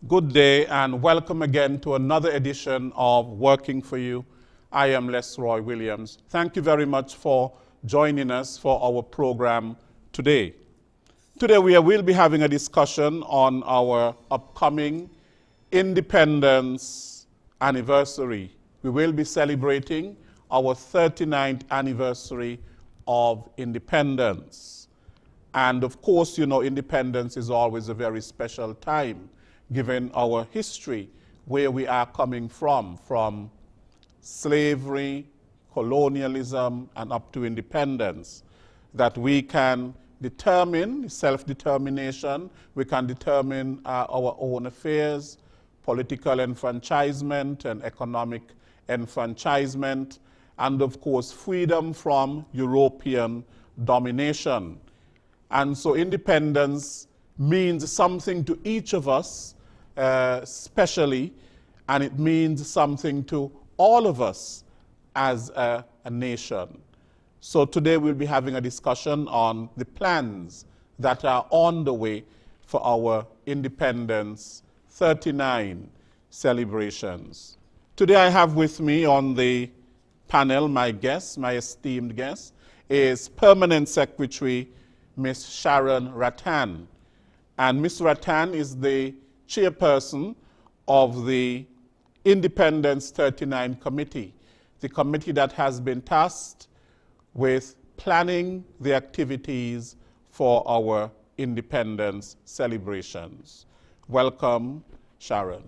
Good day and welcome again to another edition of Working for You. I am Les Roy Williams. Thank you very much for joining us for our program today. Today we will be having a discussion on our upcoming Independence anniversary. We will be celebrating our 39th anniversary of independence. And of course, you know, independence is always a very special time, given our history, where we are coming from slavery, colonialism, and up to independence, that we can determine self-determination, we can determine our own affairs, political enfranchisement and economic enfranchisement, and of course, freedom from European domination. And so independence means something to each of us, especially, and it means something to all of us as a nation. So today we'll be having a discussion on the plans that are on the way for our Independence 39 celebrations. Today I have with me on the panel my esteemed guest, is Permanent Secretary Ms. Sharon Rattan. And Ms. Rattan is the chairperson of the Independence 39 Committee, the committee that has been tasked with planning the activities for our independence celebrations. Welcome, Sharon.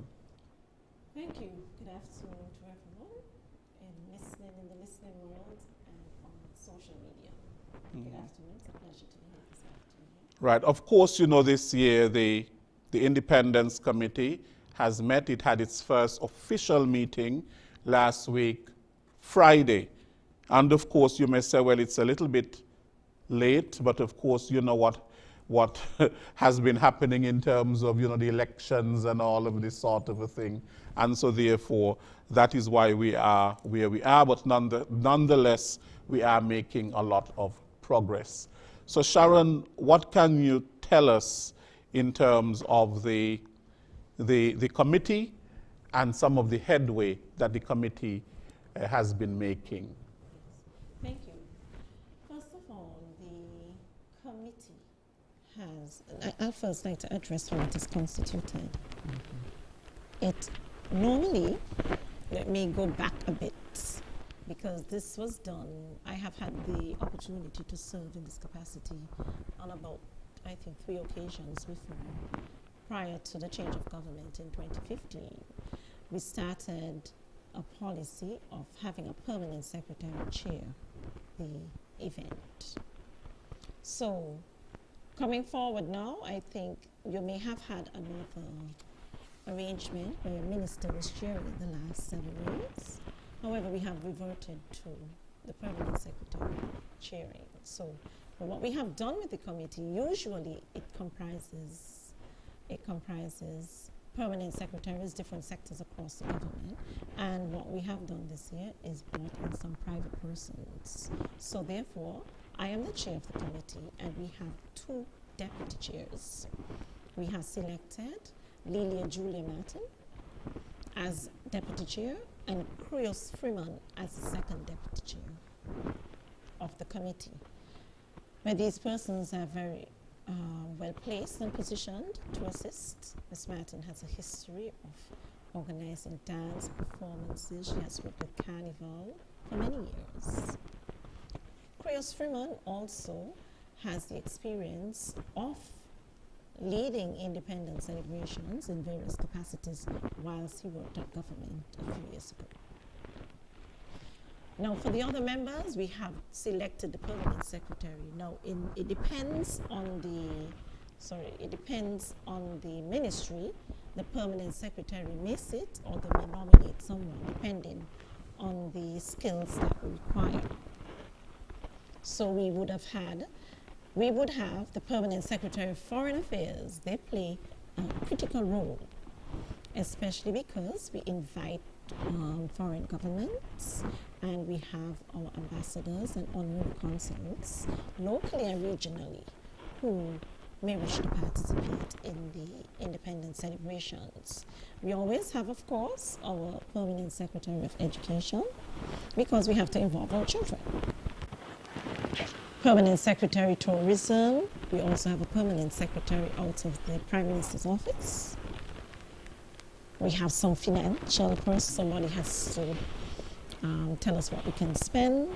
Thank you. Good afternoon to everyone in the listening world and on social media. Good afternoon. It's a pleasure to be here this afternoon. Right. Of course, you know, this year the Independence Committee has met. It had its first official meeting last week, Friday. And of course, you may say, well, it's a little bit late, but of course, you know what has been happening in terms of, you know, the elections and all of this sort of a thing. And so therefore, that is why we are where we are, but nonetheless, we are making a lot of progress. So Sharon, what can you tell us in terms of the committee and some of the headway that the committee has been making? Thank you. First of all, the committee has, I'd first like to address how it is constituted. It normally, let me go back a bit, because this was done, I have had the opportunity to serve in this capacity on about, I think, 3 occasions before, prior to the change of government in 2015. We started a policy of having a permanent secretary chair the event. So, coming forward now, I think you may have had another arrangement where a minister was chairing the last 7 years. However, we have reverted to the permanent secretary chairing. So, what we have done with the committee, usually it comprises permanent secretaries, different sectors across the government. And what we have done this year is brought in some private persons. So therefore, I am the chair of the committee, and we have 2 deputy chairs. We have selected Lilia Julia Martin as deputy chair and Creos Freeman as the second deputy chair of the committee. But these persons are very well placed and positioned to assist. Ms. Martin has a history of organizing dance performances. She has worked with Carnival for many years. Creos Freeman also has the experience of leading independence celebrations in various capacities whilst he worked at government a few years ago. Now, for the other members, we have selected the permanent secretary. Now, it depends on the ministry. The permanent secretary may sit, or they may nominate someone, depending on the skills that we require. So we would have the permanent secretary of foreign affairs. They play a critical role, especially because we invite foreign governments, and we have our ambassadors and honorary consuls locally and regionally who may wish to participate in the independence permanent celebrations. We always have, of course, our permanent Secretary of Education, because we have to involve our children. Permanent Secretary Tourism. We also have a permanent secretary out of the Prime Minister's office. We have some financial person. Somebody has to tell us what we can spend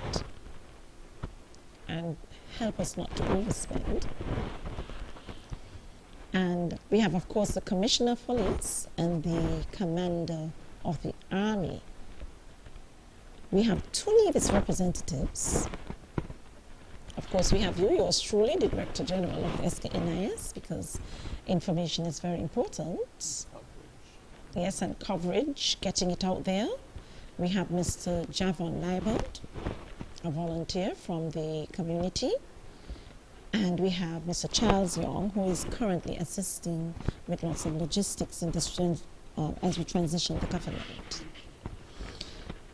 and help us not to overspend. And we have, of course, the Commissioner of Police and the Commander of the Army. We have 2 Navy's representatives. Of course, we have you, yours truly, the Director General of the SKNIS, because information is very important. Yes, and coverage, getting it out there. We have Mr. Javon Liebert, a volunteer from the community. And we have Mr. Charles Young, who is currently assisting with lots of logistics in this as we transition the government.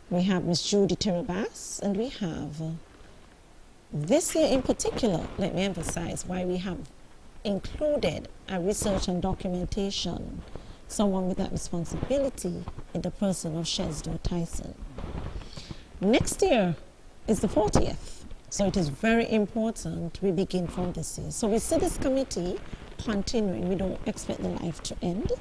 We have Ms. Judy Terabas, and we have, this year in particular, let me emphasize why we have included a research and documentation, someone with that responsibility in the person of Shesdo Tyson. Next year is the 40th. So it is very important we begin from this year. So we see this committee continuing. We don't expect the life to end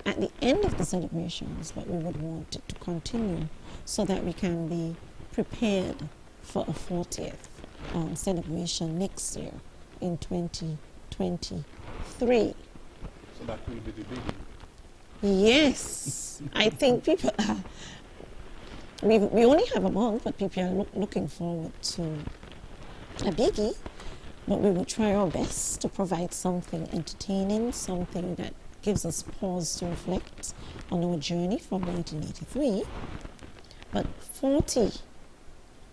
at the end of the celebrations, but we would want it to continue so that we can be prepared for a 40th celebration next year in 2023. So that will be the beginning. Yes, I think people are. We only have a month, but people are looking forward to a biggie. But we will try our best to provide something entertaining, something that gives us pause to reflect on our journey from 1983. But 40,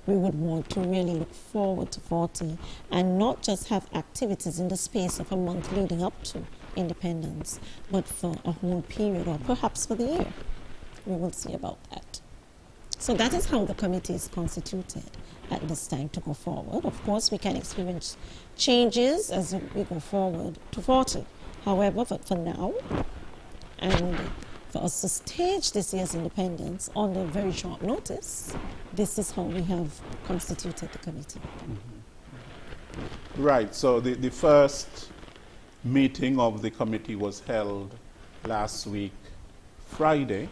we would want to really look forward to 40 and not just have activities in the space of a month leading up to independence, but for a whole period or perhaps for the year. We will see about that. So that is how the committee is constituted at this time to go forward. Of course, we can experience changes as we go forward to 40. However, for now, and for us to stage this year's independence on a very short notice, this is how we have constituted the committee. Mm-hmm. Right, so the first meeting of the committee was held last week, Friday,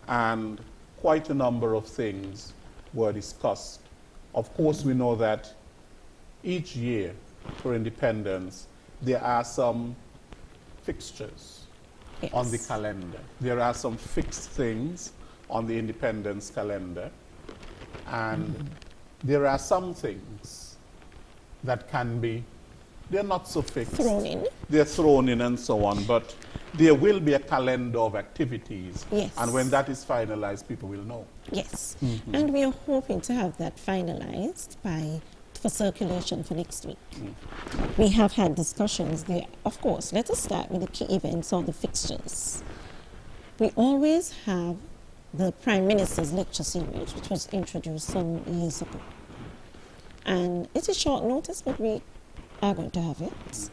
and quite a number of things were discussed. Of course, we know that each year for independence, there are some fixtures on the calendar. There are some fixed things on the independence calendar, and there are some things that can be, they're not so fixed. Thrown in. They're thrown in and so on, but there will be a calendar of activities. Yes. And when that is finalized, people will know. Yes. And we are hoping to have that finalized for circulation for next week. We have had discussions there. Of course, let us start with the key events or the fixtures. We always have the Prime Minister's lecture series, which was introduced some years ago. And it's a short notice, but we are going to have it.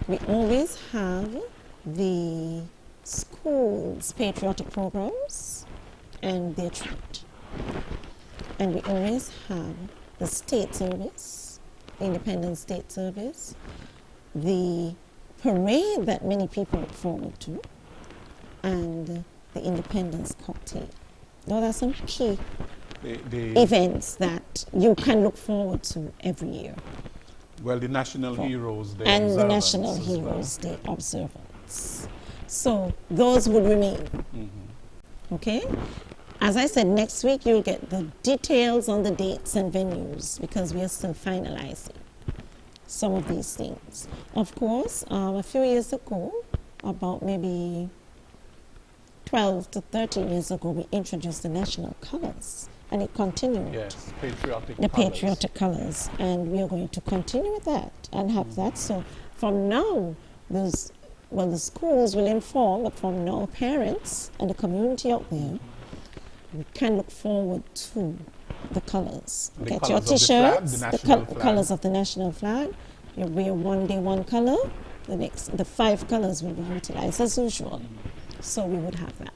We always have the schools' patriotic programs and their treat. And we always have the state service, Independence State Service, the parade that many people look forward to, and the Independence Cocktail. Those are some key events that you can look forward to every year. Well, the National Heroes Day and the observance National as Heroes well. Day observance. So those would remain. Okay? As I said, next week you'll get the details on the dates and venues because we are still finalizing some of these things. Of course, a few years ago, about maybe 12 to 13 years ago, we introduced the national colors. And it continued. Yes, patriotic the colours. patriotic colors, and we are going to continue with that and have that. So from now, the schools will inform, but from now, parents and the community out there, we can look forward to the colors. The Get colours your of the flag, T-shirts, the national flag. colors of the national flag. You wear one day, one color. the 5 colors will be utilized as usual. So we would have that.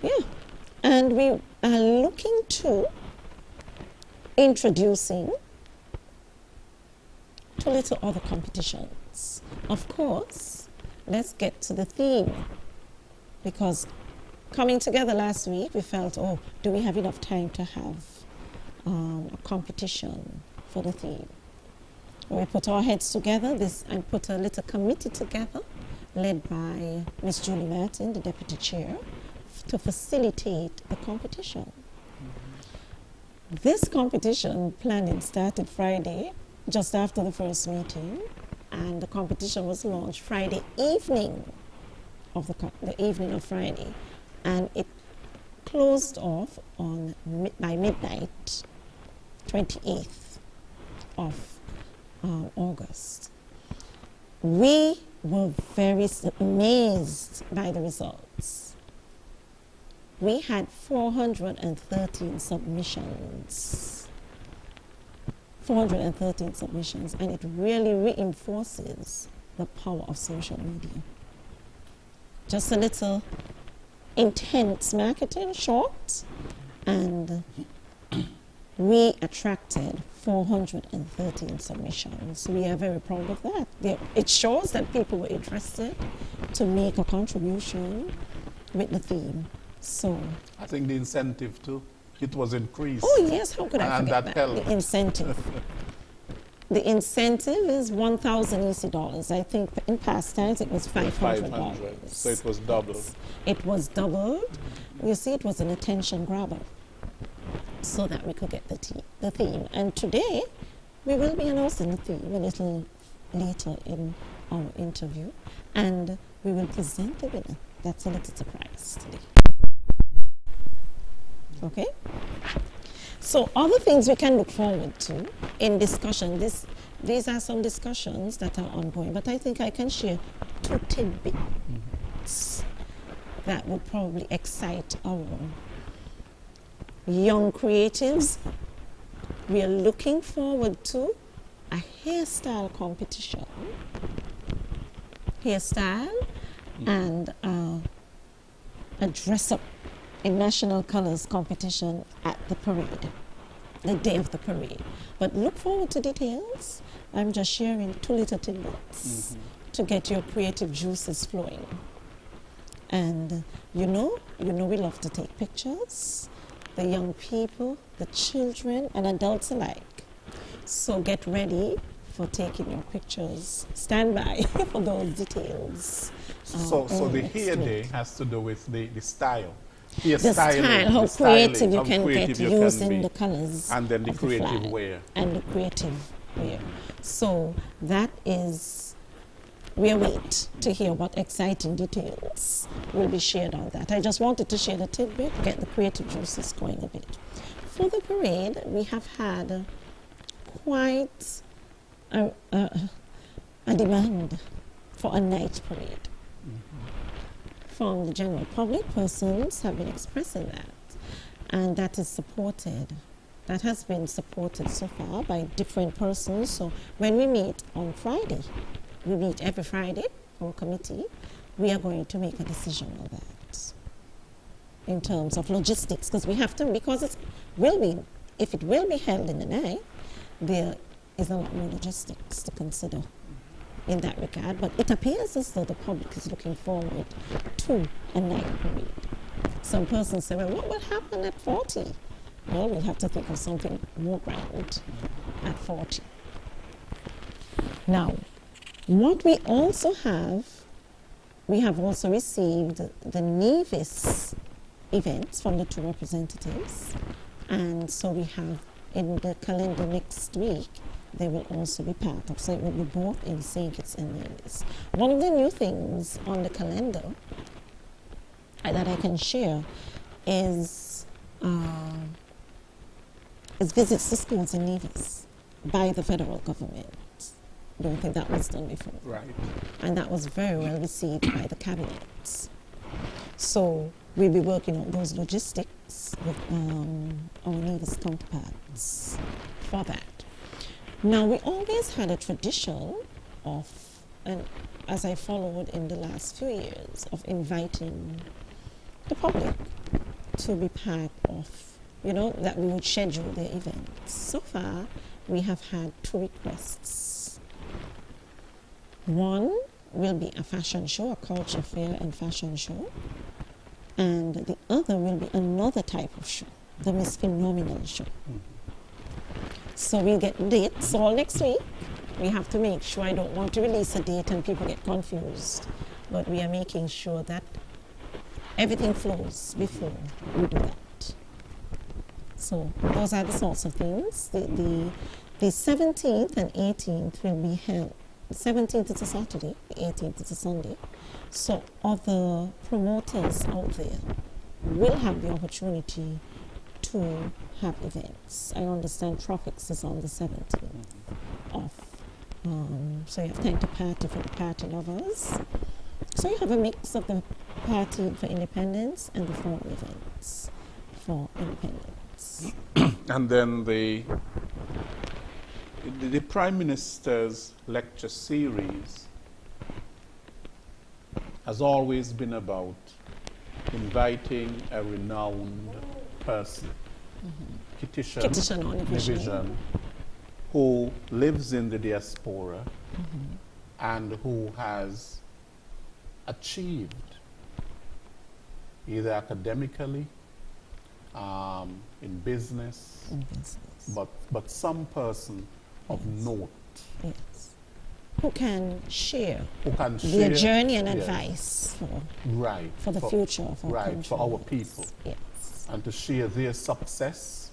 Yeah. And we are looking to introducing 2 little other competitions. Of course, let's get to the theme, because coming together last week, we felt, oh, do we have enough time to have a competition for the theme? We put our heads together and put a little committee together, led by Ms. Julie Martin, the deputy chair, to facilitate the competition. This competition planning started Friday, just after the first meeting, and the competition was launched Friday evening of the evening of Friday, and it closed off by midnight, 28th of August. We were very amazed by the results. We had 413 submissions. 413 submissions, and it really reinforces the power of social media. Just a little intense marketing, short, and we attracted 413 submissions. We are very proud of that. It shows that people were interested to make a contribution with the theme. So I think the incentive too, it was increased. Oh yes, how could I forget that that? helped. The incentive. The incentive is $1,000 EC. I think in past times it was $500. So it was doubled. It was doubled. You see, it was an attention grabber, so that we could get the theme. And today, we will be announcing the theme a little later in our interview, and we will present the winner. That's a little surprise today. Okay? So other things we can look forward to in discussion. These are some discussions that are ongoing, but I think I can share 2 tidbits that would probably excite our young creatives. We are looking forward to a hairstyle competition. Hairstyle and a dress-up in national colors competition at the parade, the day of the parade. But look forward to details. I'm just sharing 2 little tidbits to get your creative juices flowing. And you know we love to take pictures, the young people, the children, and adults alike. So get ready for taking your pictures. Stand by for those details. So the hair day has to do with the style. The style, how creative you can get using the colors. And then the creative wear. And the creative wear. So that is, we await to hear what exciting details will be shared on that. I just wanted to share the tidbit, get the creative juices going a bit. For the parade, we have had quite a demand for a night parade. From the general public, persons have been expressing that, and that is supported. That has been supported so far by different persons. So when we meet on Friday, we meet every Friday, our committee, we are going to make a decision on that in terms of logistics, because we have to, because if it will be held in the night, there is a lot more logistics to consider in that regard, but it appears as though the public is looking forward to a night parade. Some persons say, well, what will happen at 40? Well, we'll have to think of something more grand at 40. Now, what we also have, we have also received the NIVIS events from the 2 representatives, and so we have in the calendar next week, they will also be part of. So it will be both in St. Kitts and Nevis. One of the new things on the calendar that I can share is visits to schools in Nevis by the federal government. I don't think that was done before. Right. And that was very well received by the cabinet. So we'll be working on those logistics with our Nevis counterparts for that. Now, we always had a tradition of, and as I followed in the last few years, of inviting the public to be part of, that we would schedule their events. So far, we have had 2 requests. One will be a fashion show, a culture fair and fashion show. And the other will be another type of show, the Miss Phenomenal show. So we'll get dates all next week. We have to make sure, I don't want to release a date and people get confused, but we are making sure that everything flows before we do that. So those are the sorts of things. The 17th and 18th will be held. The 17th is a Saturday, the 18th is a Sunday. So other promoters out there will have the opportunity to have events. I understand Tropics is on the 17th of, so you have time to party for the party lovers. So you have a mix of the party for independence and the formal events for independence. And then the Prime Minister's lecture series has always been about inviting a renowned person, Kitishan Division, who lives in the diaspora and who has achieved, either academically, in business, but some person of note. Yes. Who can share their journey and advice for the future of our country. For our people. Yes. And to share their success,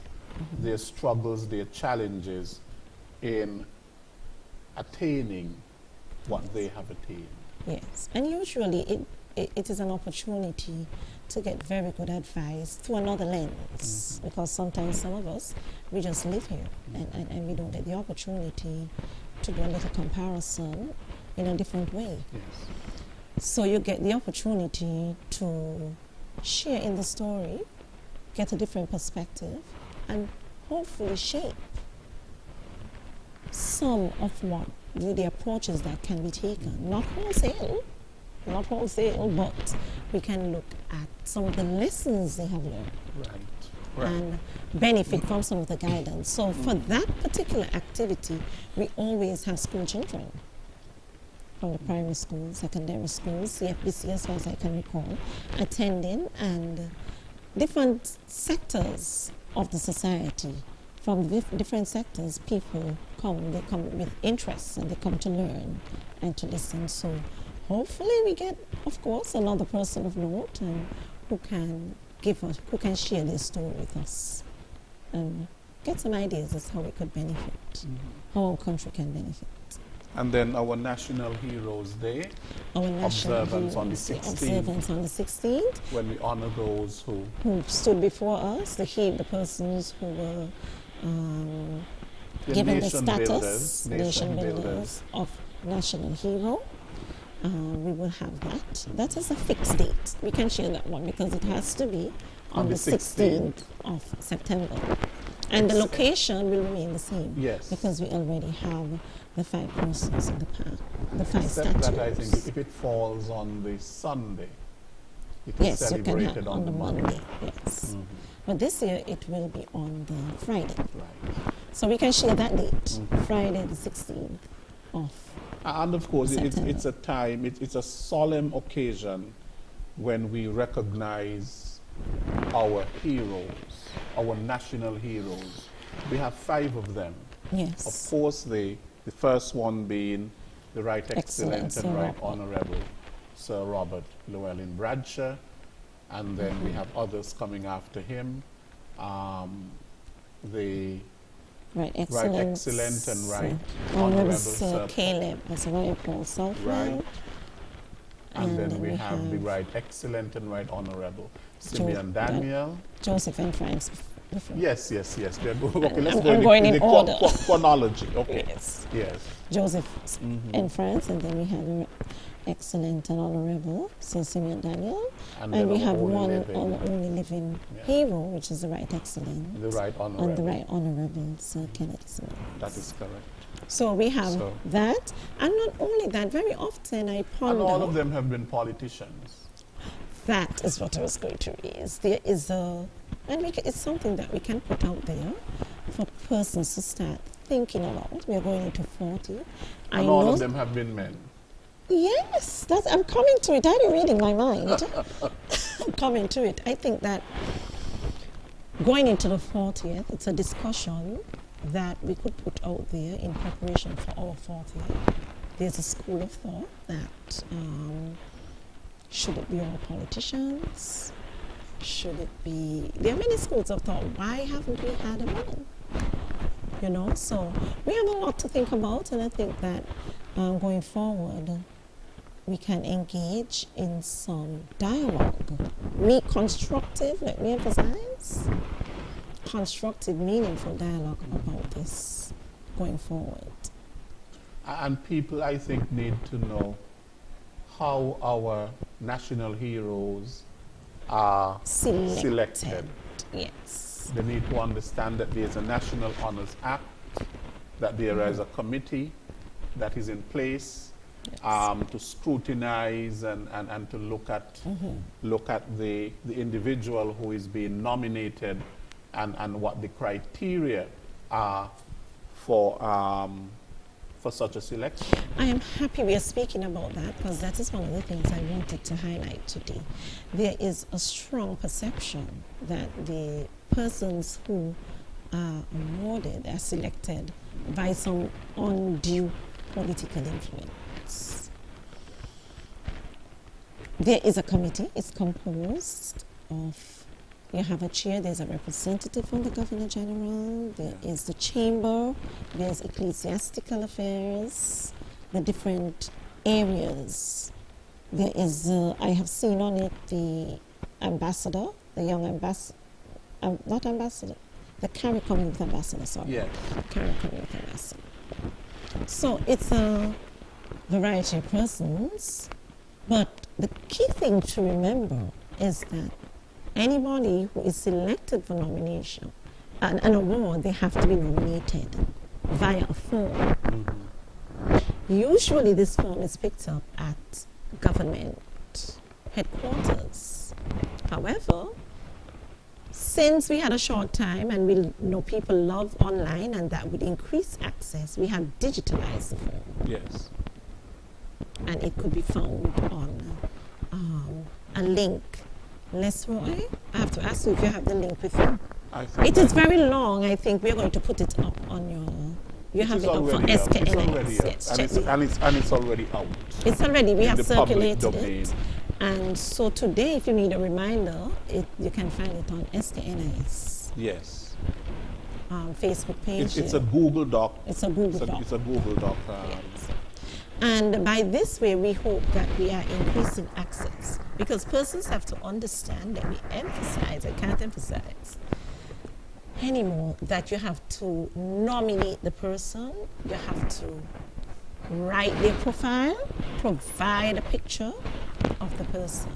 their struggles, their challenges in attaining what they have attained. Yes, and usually it is an opportunity to get very good advice through another lens, because sometimes some of us, we just live here and we don't get the opportunity to do a little comparison in a different way. Yes. So you get the opportunity to share in the story, get a different perspective, and hopefully shape some of what the approaches that can be taken. Not wholesale, but we can look at some of the lessons they have learned. Right. And benefit from some of the guidance. So for that particular activity, we always have school children from the primary schools, secondary schools, CFBC as far as I can recall, attending, and different sectors of the society. From different sectors, people they come with interests and they come to learn and to listen. So hopefully we get, of course, another person of note and who can share their story with us and get some ideas as how we could benefit, how our country can benefit. And then our National Heroes Day, observance on the 16th, when we honor those who stood before us, the persons who were given the status, nation builders of national hero. We will have that. That is a fixed date. We can share that one because it has to be on the 16th of September. And the location will remain the same. Yes. Because we already have the 5 persons in the park, the 5 Except statues. that I think if it falls on the Sunday, it is celebrated on the Monday. Yes. But this year it will be on the Friday. Right. So we can share that date, Friday the 16th of And of course, September. it's a time, it's a solemn occasion when we recognize our heroes, our national heroes. We have 5 of them. Yes. Of course, the first one being the Right Excellent and Right Honorable Sir Robert Llewellyn Bradshaw, and then we have others coming after him. The Right Excellent and Right Honorable Honorable Sir Caleb as Royal Paul Southland. Right. And then we have the Right Excellent and Right Honorable Simeon Daniel. Joseph and Franks. Yes. We are going, okay, let's I'm go going in in order. Chronology. Okay. Yes. Joseph and Franks, and then we have Excellent and Honorable Sir Simeon Daniel. And we have one only living hero, which is the Right Excellent. The Right Honorable. And the Right Honorable Sir Kennedy Smith. That is correct. So we have that, and not only that, very often I ponder. And all of them have been politicians. That is what I was going to raise. There is it's something that we can put out there for persons to start thinking about. We are going into 40. And all of them have been men. Yes, I'm coming to it. I had reading my mind. I'm coming to it. I think that going into the 40th, it's a discussion that we could put out there in preparation for our 40th. There's a school of thought that should it be all politicians? Should it be... There are many schools of thought. Why haven't we had a man? You know, so we have a lot to think about, and I think that going forward, we can engage in some dialogue. Constructive, let me emphasize, constructive, meaningful dialogue about this going forward. And people, I think, need to know how our national heroes are selected. Yes. They need to understand that there's a National Honors Act, that there is a committee that is in place to scrutinize and to look at the individual who is being nominated and what the criteria are for such a selection. I am happy we are speaking about that, because that is one of the things I wanted to highlight today. There is a strong perception that the persons who are awarded are selected by some undue political influence. There is a committee. It's composed of, you have a chair, there's a representative from the Governor General, there is the chamber, there's ecclesiastical affairs, the different areas. There is, I have seen on it the ambassador, the young ambassador, not ambassador, the CARICOM Youth Ambassador, sorry. Yes. CARICOM Youth Ambassador. So it's a variety of persons, but the key thing to remember is that anybody who is selected for nomination, an award, they have to be nominated via a form. Usually this form is picked up at government headquarters. However, since we had a short time and we know people love online and that would increase access, we have digitalized the form. Yes. And it could be found on a link. Les Roy, I have to ask you if you have the link with you. It is very long. I think we're going to put it up on your... You have it up for SKNIS. Yes, and it's already out. It's already, we have circulated it. And so today, if you need a reminder, you can find it on SKNIS. Yes. Facebook page. It's a Google Doc. It's a Google Doc. It's a Google Doc. Yes. And by this way, we hope that we are increasing access, because persons have to understand that we emphasize, I can't emphasize anymore, that you have to nominate the person, you have to write their profile, provide a picture of the person,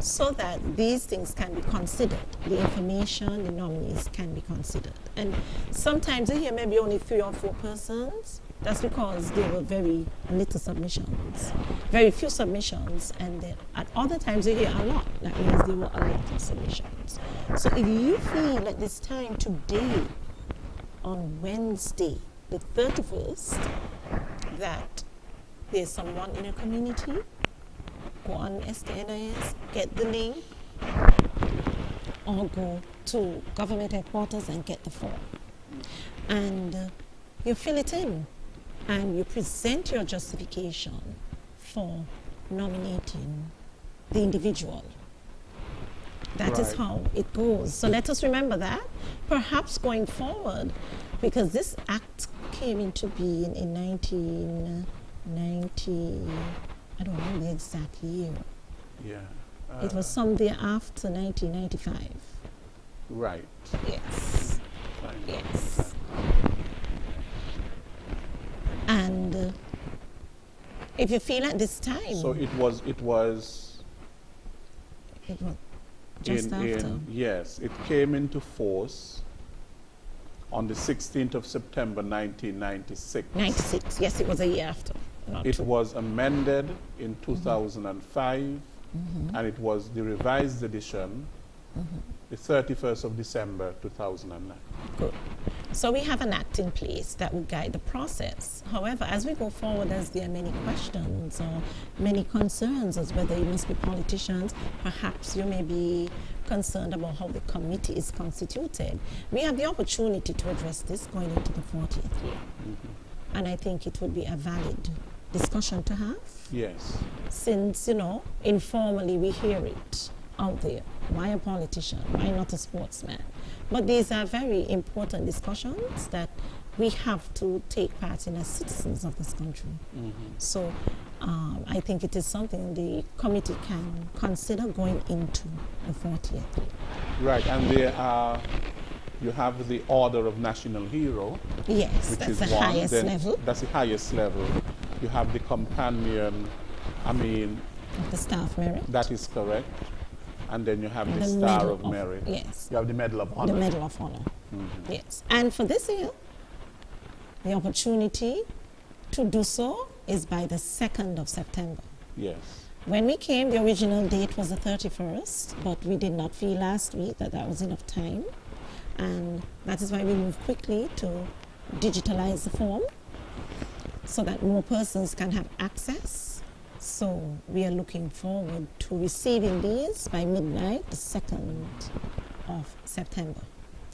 so that these things can be considered. The information, the nominees can be considered. And sometimes you hear maybe only 3 or 4 persons. That's because there were very little submissions, very few submissions, and then at other times you hear a lot. That means there were a lot of submissions. So if you feel at this time today, on Wednesday, the 31st, that there's someone in a community, go on SKNIS, get the link, or go to government headquarters and get the form. And you fill it in, and you present your justification for nominating the individual. That is how it goes. So let us remember that, perhaps going forward, because this act came into being in 1990, I don't know the exact year. Yeah. It was somewhere after 1995. Right. Yes. Yes. And if you feel at this time... So it was just after. Yes, it came into force on the 16th of September 1996. 96, yes, it was a year after. It was amended in 2005, and it was the revised edition, the 31st of December 2009. Good. So we have an act in place that will guide the process. However, as we go forward, as there are many questions or many concerns as whether it must be politicians, perhaps you may be concerned about how the committee is constituted. We have the opportunity to address this going into the 40th year. And I think it would be a valid discussion to have. Yes. Since, you know, informally we hear it out there. Why a politician? Why not a sportsman? But these are very important discussions that we have to take part in as citizens of this country. So I think it is something the committee can consider going into the 40th year. Right, and there are, you have the Order of National Hero. Yes, which that's is the one. highest Then level. That's the highest level. You have the Companion, Of the Staff Merit. that is correct. And then you have the The Star Medal of Merit. Yes. You have the Medal of Honor. The Medal of Honor. Yes. And for this year, the opportunity to do so is by the 2nd of September. Yes. When we came, the original date was the 31st, but we did not feel last week that that was enough time. And that is why we moved quickly to digitalize the form so that more persons can have access. So we are looking forward to receiving these by midnight, the 2nd of September,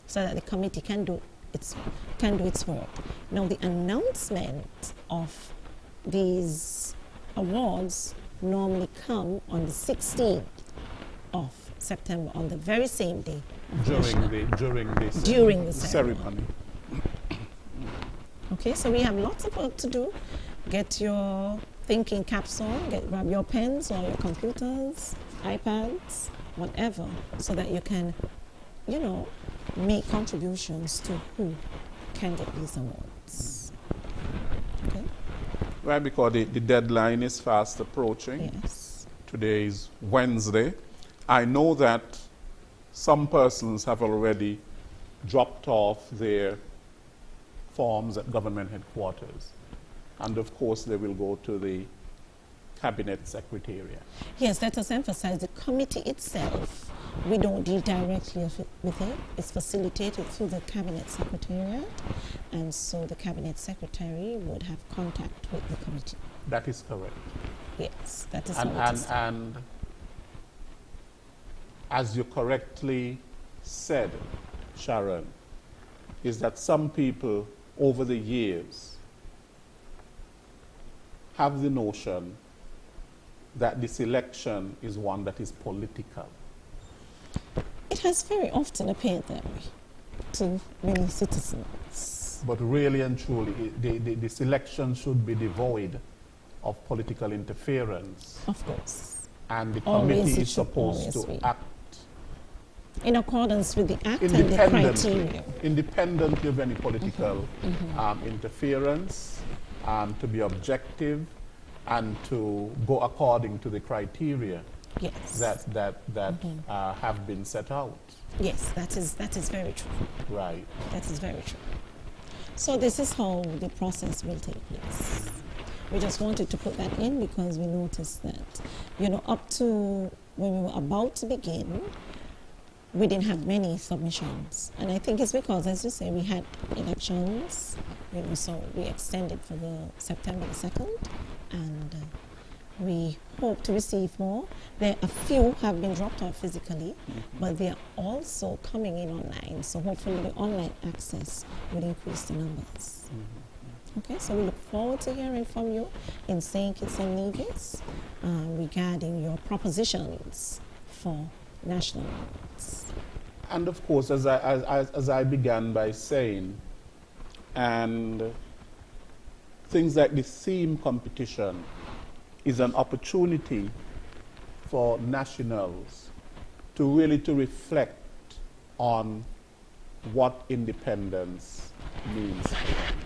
so that the committee can do its work. Now, the announcement of these awards normally come on the 16th of September, on the very same day. During the ceremony. Okay, so we have lots of work to do. Get your thinking caps on, grab your pens or your computers, iPads, whatever, so that you can, you know, make contributions to who can get these awards. Okay? Right, because the deadline is fast approaching. Yes. Today is Wednesday. I know that some persons have already dropped off their forms at government headquarters. And of course, they will go to the Cabinet Secretariat. Yes, let us emphasize the committee itself. We don't deal directly with it. It's facilitated through the Cabinet Secretariat. And so the Cabinet Secretary would have contact with the committee. That is correct. Yes, that is how it is. And as you correctly said, Sharon, is that some people over the years have the notion that this election is one that is political. It has very often appeared that way to many citizens. But really and truly, this election should be devoid of political interference. Of course. And the Always committee it is should supposed always to be. act In accordance with the Act and the criteria. independently of any political interference, to be objective, and to go according to the criteria Yes. that have been set out. Yes, that is very true. Right. That is very true. So this is how the process will take place. We just wanted to put that in because we noticed that, you know, up to when we were about to begin, we didn't have many submissions. And I think it's because, as you say, we had elections, you know, so we extended for the September the 2nd, and we hope to receive more. There a few have been dropped off physically, but they are also coming in online. So hopefully the online access will increase the numbers. Okay, so we look forward to hearing from you in St. Kitts and Nevis regarding your propositions for national awards. And of course, as I began by saying, and things like the theme competition is an opportunity for nationals to really reflect on what independence means to them.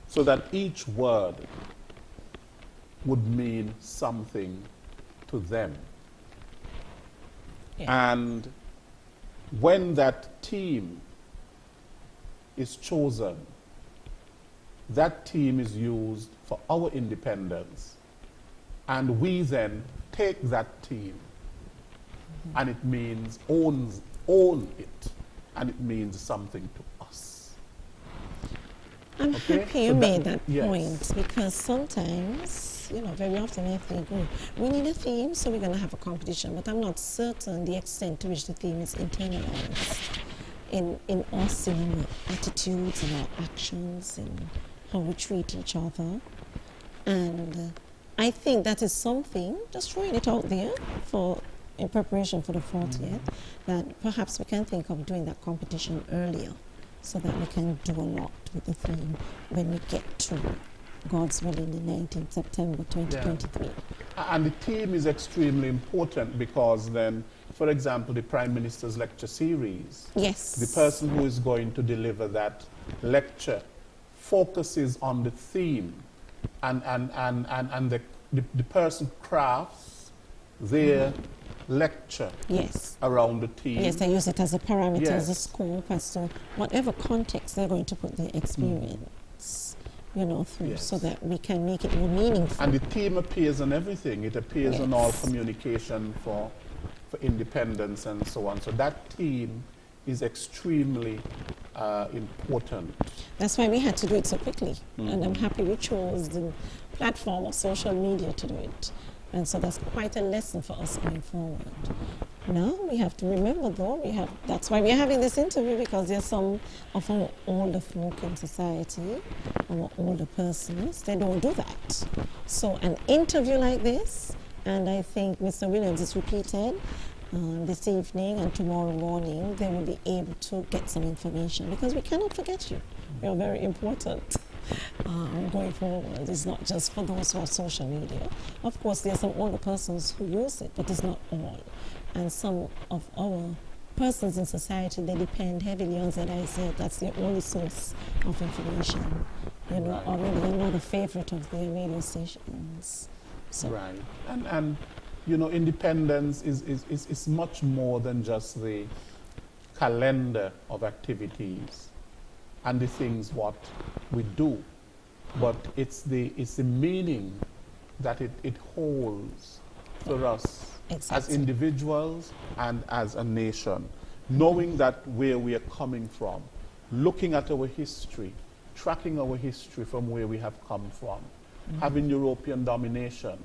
So that each word would mean something to them. Yeah. And when that team is chosen, that theme is used for our independence, and we then take that theme, and it means own it, and it means something to us. I'm Okay? happy you So made that yes. point, because sometimes, very often I think, oh, we need a theme, so we're going to have a competition, but I'm not certain the extent to which the theme is internalized in us, in our attitudes, in our actions, in how we treat each other. And I think that is something, just throwing it out there in preparation for the 40th, that perhaps we can think of doing that competition earlier, so that we can do a lot with the theme when we get to God's willing the 19th September 2023. Yeah. And the theme is extremely important, because then, for example, the Prime Minister's lecture series, yes, the person who is going to deliver that lecture focuses on the theme, and the person crafts their lecture yes, around the theme. yes, they use it as a parameter, as a Yes. scope, as to whatever context they're going to put their experience, through, Yes. so that we can make it more meaningful. And the theme appears on everything. It appears on all Yes. communication for independence and so on. So that theme is extremely important. That's why we had to do it so quickly. And I'm happy we chose the platform of social media to do it. And so that's quite a lesson for us going forward. Now we have to remember, though, that's why we're having this interview, because there's some of our older folk in society, our older persons, they don't do that. So an interview like this, and I think Mr. Williams is repeated this evening and tomorrow morning, they will be able to get some information, because we cannot forget you. You're very important. Going forward, it's not just for those who have social media. Of course, there are some older persons who use it, but it's not all. And some of our persons in society, they depend heavily on ZIZ. That's their only source of information. Right. Or maybe they're not a favorite of their radio stations. So. Right. And independence is much more than just the calendar of activities and the things what we do, but it's the meaning that it holds for us as individuals and as a nation, knowing that where we are coming from, looking at our history, tracking our history from where we have come from, having European domination,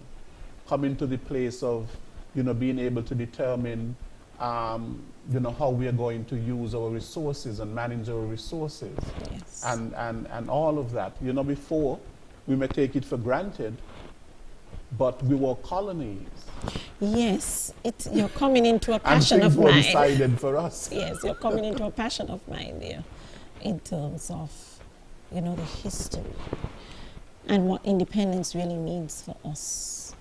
coming to the place of being able to determine how we are going to use our resources and manage our resources. Yes. And all of that. Before, we may take it for granted, but we were colonies. Yes, you're coming into a passion and of things were mine. decided for us. Yes, you're coming into a passion of mine there, in terms of, the history and what independence really means for us.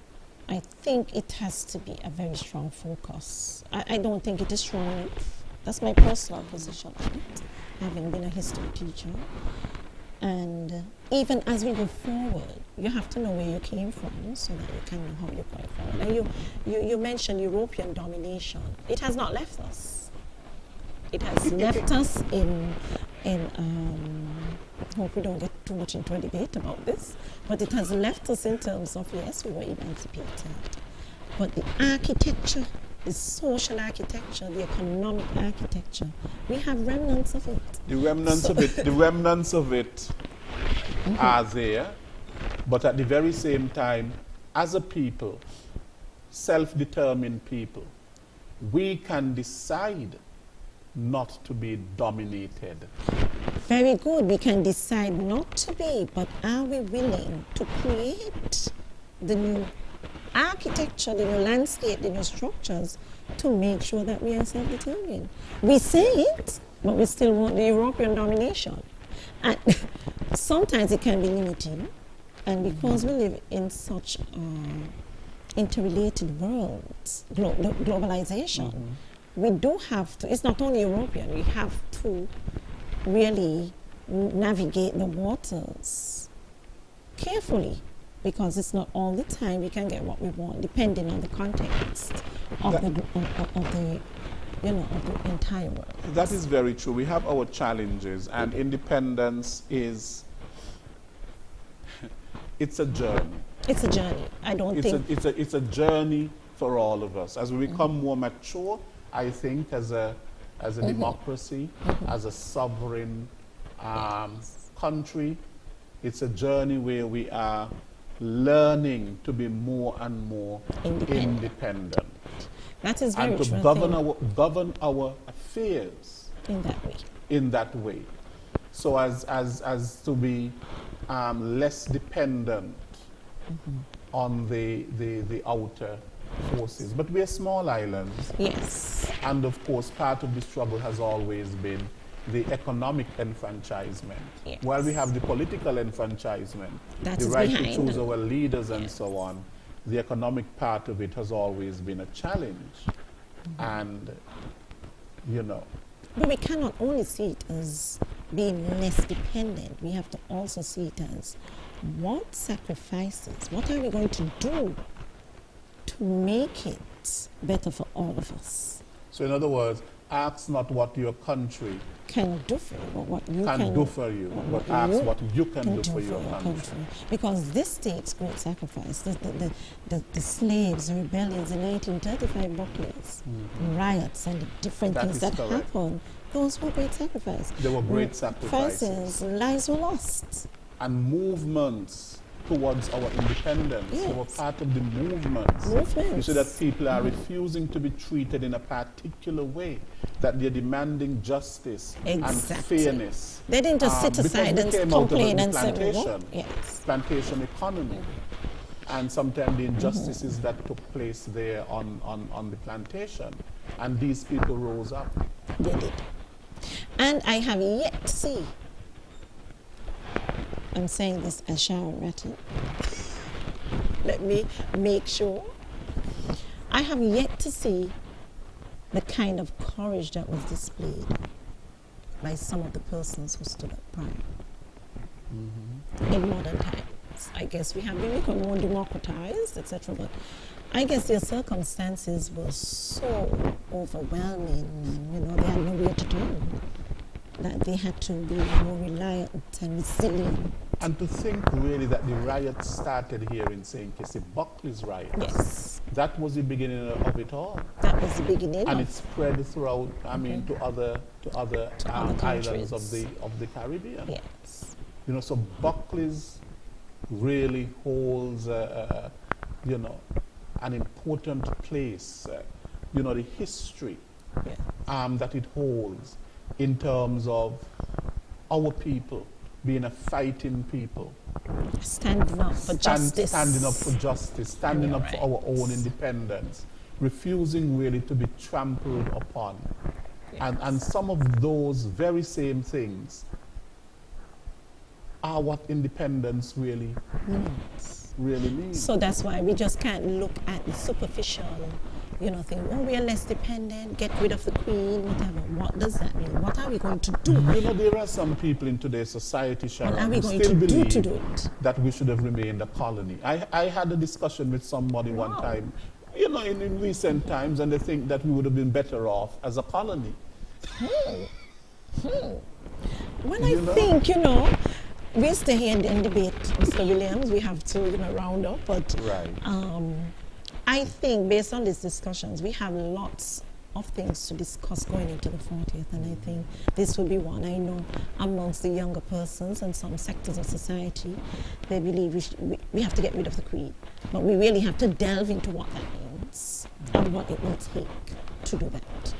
I think it has to be a very strong focus. I don't think it is strong enough. That's my personal position on it, having been a history teacher. And even as we go forward, you have to know where you came from, so that you can know how you're going forward. And you mentioned European domination. It has not left us. It has left us in hope we don't get too much into a debate about this, but it has left us in terms of, yes, we were emancipated, but the architecture, the social architecture, the economic architecture, we have remnants of it. The remnants of it are there, but at the very same time, as a people, self-determined people, we can decide not to be dominated. Very good. We can decide not to be, but are we willing to create the new architecture, the new landscape, the new structures to make sure that we are self-determined? We say it, but we still want the European domination. And sometimes it can be limiting, and because we live in such interrelated worlds, globalization, we do have to, it's not only European, we have to really navigate the waters carefully, because it's not all the time we can get what we want, depending on the context of the of the entire world. That is very true. We have our challenges, and independence is, it's a journey. It's a journey. I don't think... It's a journey for all of us. As we become more mature, I think, as a democracy, as a sovereign country, it's a journey where we are learning to be more and more independent. That is very true. And to govern our affairs in that way. So as to be less dependent on the outer forces. But we're small islands. Yes. And of course, part of the struggle has always been the economic enfranchisement. Yes. While we have the political enfranchisement, that the right to choose our leaders and so on, the economic part of it has always been a challenge. And, But we cannot only see it as being less dependent. We have to also see it as what sacrifices, what are we going to do to make it better for all of us? So in other words, ask not what your country can do for you, but what you can do for you, but ask what you can do for your country. Because this takes great sacrifice. The slaves, the rebellions, the 1935 Buckley's, riots and the different things that happened, those were great sacrifice. They were great sacrifices. Lives were lost. And movements towards our independence. They were part of the movements. You see that people are refusing to be treated in a particular way, that they're demanding justice and fairness. They didn't just sit aside and complain and say, well, plantation economy. And sometimes the injustices that took place there on the plantation. And these people rose up. They did. And I have yet to see, I'm saying this as Sharon Rattle, let me make sure, I have yet to see the kind of courage that was displayed by some of the persons who stood up prior. In modern times, I guess we have become more democratized, etc. But I guess their circumstances were so overwhelming, and they had nowhere to turn, that they had to be more reliant and resilient. And to think really that the riot started here in St. Kitts, Buckley's riot. Yes. That was the beginning of it all. That was the beginning. And it spread throughout, to other islands of the Caribbean. Yes. So Buckley's really holds, an important place. The history that it holds in terms of our people being a fighting people. Standing up for justice. Standing up for justice, standing up for our own independence, refusing really to be trampled upon. And some of those very same things are what independence really means. So that's why we just can't look at the superficial, thing. Oh, we are less dependent, get rid of the Queen, whatever. What does that mean? What are we going to do? There are some people in today's society, Sharon, what are we going still to believe do it? That we should have remained a colony. I had a discussion with somebody one time, in recent times, and they think that we would have been better off as a colony. When I think, we stay here in debate, Mr. Williams, we have to, round up, but I think based on these discussions, we have lots of things to discuss going into the 40th, and I think this will be one. I know amongst the younger persons and some sectors of society, they believe we have to get rid of the Queen, but we really have to delve into what that means and what it will take to do that.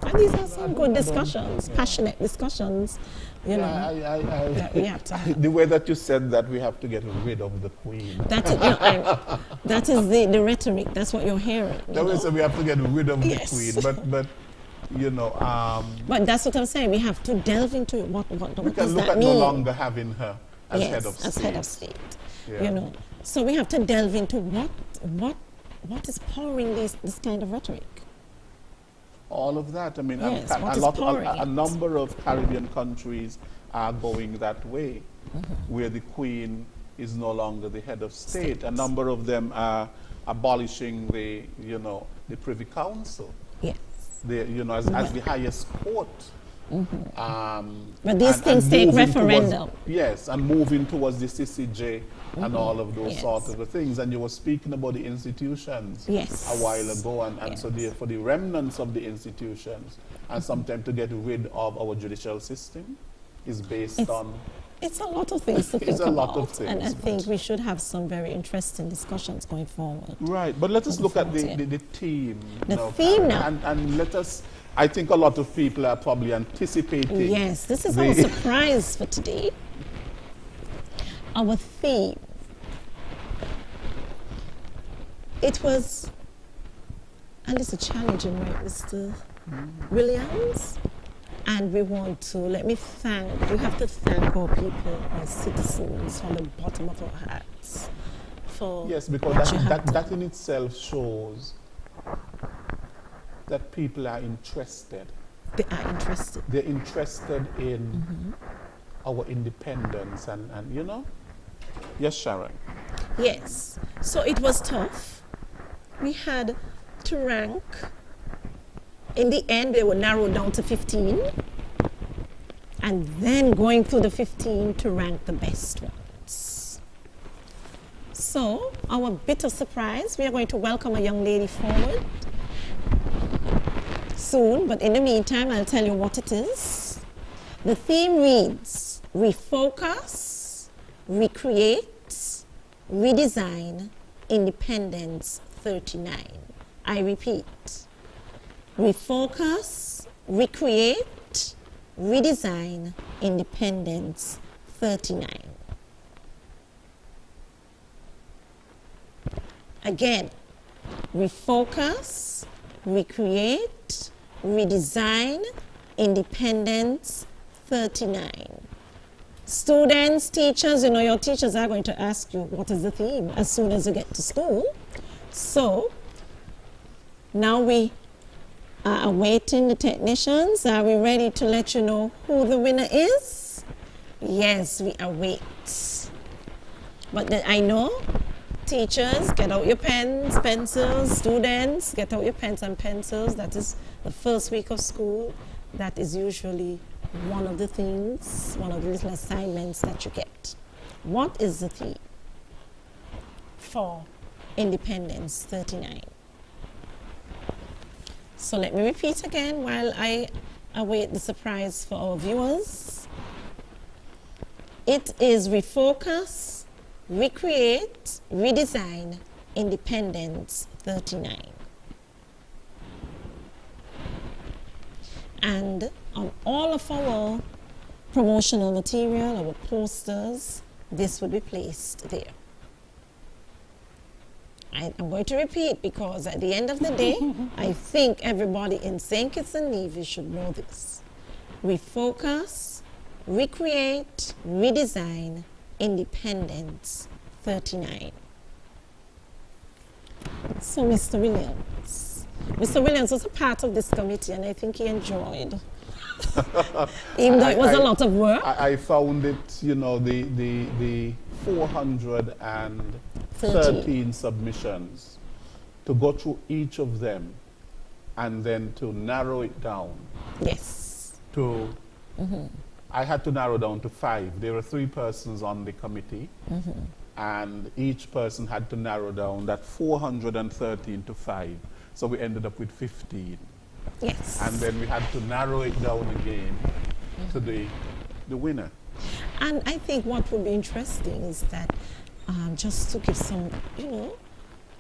And these are some good discussions, passionate discussions, that we have to have. The way that you said that we have to get rid of the Queen. That is the rhetoric. That's what you're hearing. So we have to get rid of the Queen, but But that's what I'm saying. We have to delve into it. What does that mean? We can look at no longer having her as head of state. As head of state. So we have to delve into what is powering this kind of rhetoric. All of that. A number of Caribbean countries are going that way, where the Queen is no longer the head of state. A number of them are abolishing the Privy Council. Yes. as the highest court. But these things take moving referendum. Yes, and moving towards the CCJ and all of those Yes. sort of things. And you were speaking about the institutions Yes. a while ago, and Yes. so for the remnants of the institutions, and sometimes to get rid of our judicial system is based on. It's a lot of things to think It's a lot about, of things, and I but- think we should have some very interesting discussions going forward. Right, but let us look at the Forward, theme. The now, theme Karen, now. And let us, I think a lot of people are probably anticipating. Yes, this is our surprise for today. Our theme. It was a little challenging, right, Mr. Williams? And we want to, we have to thank our people, our citizens, from the bottom of our hearts. For Yes, because what you have that in itself shows that people are interested. They are interested. They're interested in our independence and Yes, Sharon. Yes. So it was tough. We had to rank. In the end, they were narrowed down to 15. And then going through the 15 to rank the best ones. So, our bit of surprise, we are going to welcome a young lady forward soon. But in the meantime, I'll tell you what it is. The theme reads, refocus, recreate, redesign, Independence 39. I repeat, refocus, recreate, redesign, Independence 39. Again, refocus, recreate, redesign, Independence 39. Students, teachers, your teachers are going to ask you what is the theme as soon as you get to school. So, now we are awaiting the technicians. Are we ready to let you know who the winner is? Yes, we await. But I know, teachers, get out your pens, pencils. Students, get out your pens and pencils. That is the first week of school. That is usually one of the things, one of the little assignments that you get. What is the theme for Independence 39? So let me repeat again while I await the surprise for our viewers. It is refocus, recreate, redesign, Independence 39. And on all of our promotional material, our posters, this will be placed there. I'm going to repeat because at the end of the day, I think everybody in St. Kitts and Nevis should know this. Refocus, recreate, redesign, Independence 39. So, Mr. Williams was a part of this committee, and I think he enjoyed. Even though it was a lot of work. I found it, the 413 submissions, to go through each of them and then to narrow it down. Yes. I had to narrow down to 5. There were 3 persons on the committee, and each person had to narrow down that 413 to 5. So we ended up with 15. Yes. And then we had to narrow it down again to the winner. And I think what would be interesting is that just to give some,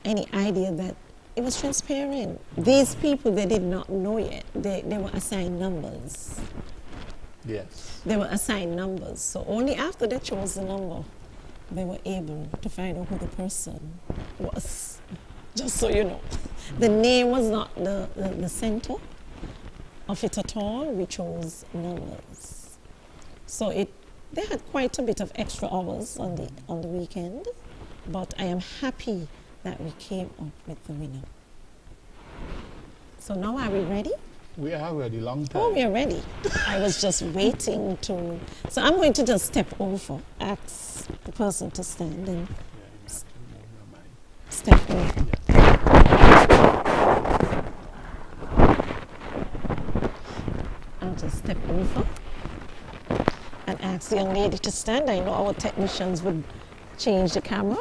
any idea that it was transparent. These people, they did not know yet. They were assigned numbers. Yes. They were assigned numbers. So only after they chose the number, they were able to find out who the person was. Just so you know. The name was not the center of it at all. We chose numbers. So they had quite a bit of extra hours on the weekend, but I am happy that we came up with the winner. So now are we ready? We are ready, long time. Oh, we are ready. I was just waiting to. So I'm going to just step over, ask the person to stand and step over. just step over and ask the young lady to stand. I know our technicians would change the camera.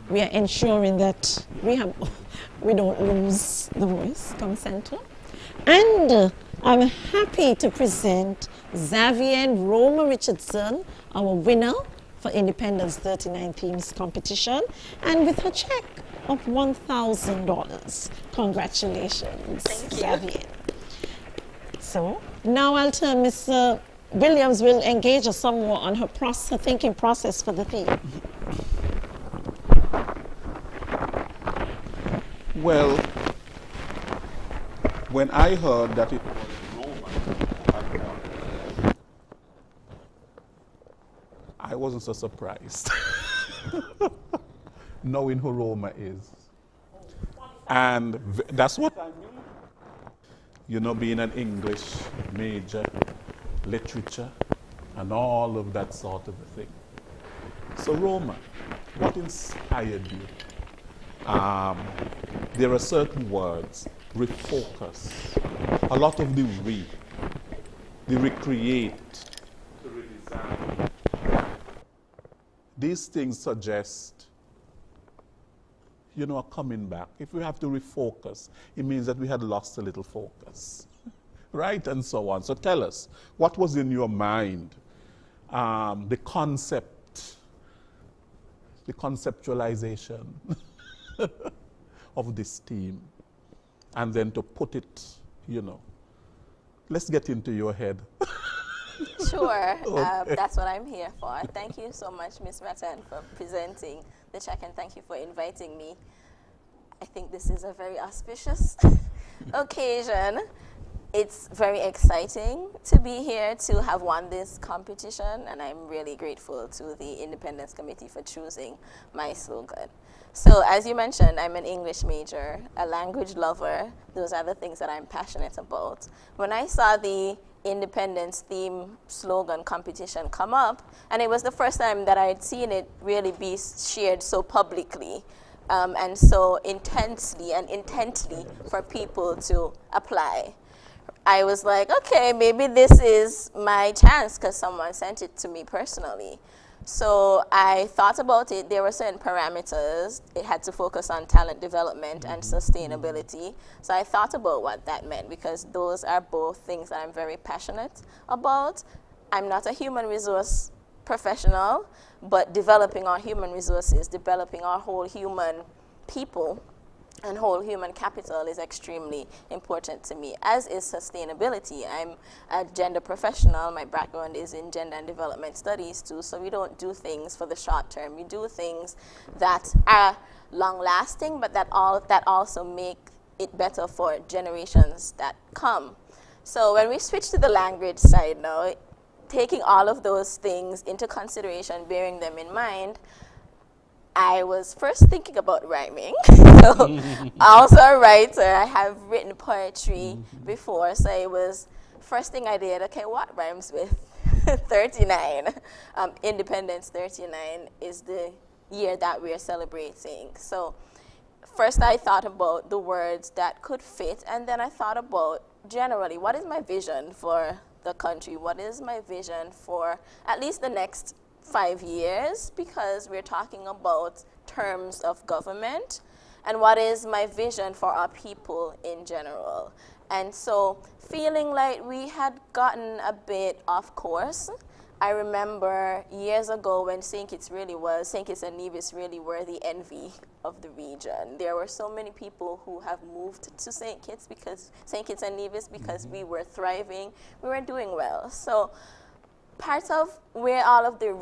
We are ensuring that we don't lose the voice. Come center. And I'm happy to present Xavier and Roma Richardson, our winner for Independence 39 Themes competition, and with her check of $1,000. Congratulations, Xavier. So now I'll turn Ms. Williams will engage us some more on her thinking process for the theme. Well, when I heard that it was Roma, I wasn't so surprised, knowing who Roma is. And that's what I mean. You know, being an English major, literature, and all of that sort of a thing. So Roma, what inspired you? There are certain words, refocus, a lot of the recreate, the redesign. These things suggest, you know, coming back. If we have to refocus, it means that we had lost a little focus, right? And so on. So tell us, what was in your mind? The concept, the conceptualization of this theme, and then to put it, you know, let's get into your head. Sure, Okay. that's what I'm here for. Thank you so much, Ms. Rattan, for presenting the check, and thank you for inviting me. I think this is a very auspicious occasion. It's very exciting to be here to have won this competition, and I'm really grateful to the Independence Committee for choosing my slogan. So as you mentioned, I'm an English major, a language lover. Those are the things that I'm passionate about. When I saw the Independence theme slogan competition come up, and it was the first time that I had seen it really be shared so publicly and so intensely and intently for people to apply. I was like, okay, maybe this is my chance because someone sent it to me personally. So I thought about it. There were certain parameters. It had to focus on talent development and sustainability. So I thought about what that meant, because those are both things that I'm very passionate about. I'm not a human resource professional, but developing our human resources, developing our whole human people and whole human capital is extremely important to me, as is sustainability. I'm a gender professional. My background is in gender and development studies too, so we don't do things for the short term. We do things that are long-lasting, but that also make it better for generations that come. So when we switch to the language side now, taking all of those things into consideration, bearing them in mind, I was first thinking about rhyming. So also a writer. I have written poetry before, so it was first thing I did, okay, what rhymes with 39? Independence 39 is the year that we are celebrating. So first I thought about the words that could fit, and then I thought about generally, what is my vision for the country? What is my vision for at least the next 5 years, because we're talking about terms of government, and what is my vision for our people in general. And so feeling like we had gotten a bit off course. I remember years ago when St. Kitts and Nevis really were the envy of the region. There were so many people who have moved to St. Kitts and Nevis because we were thriving, we were doing well. So part of where all of the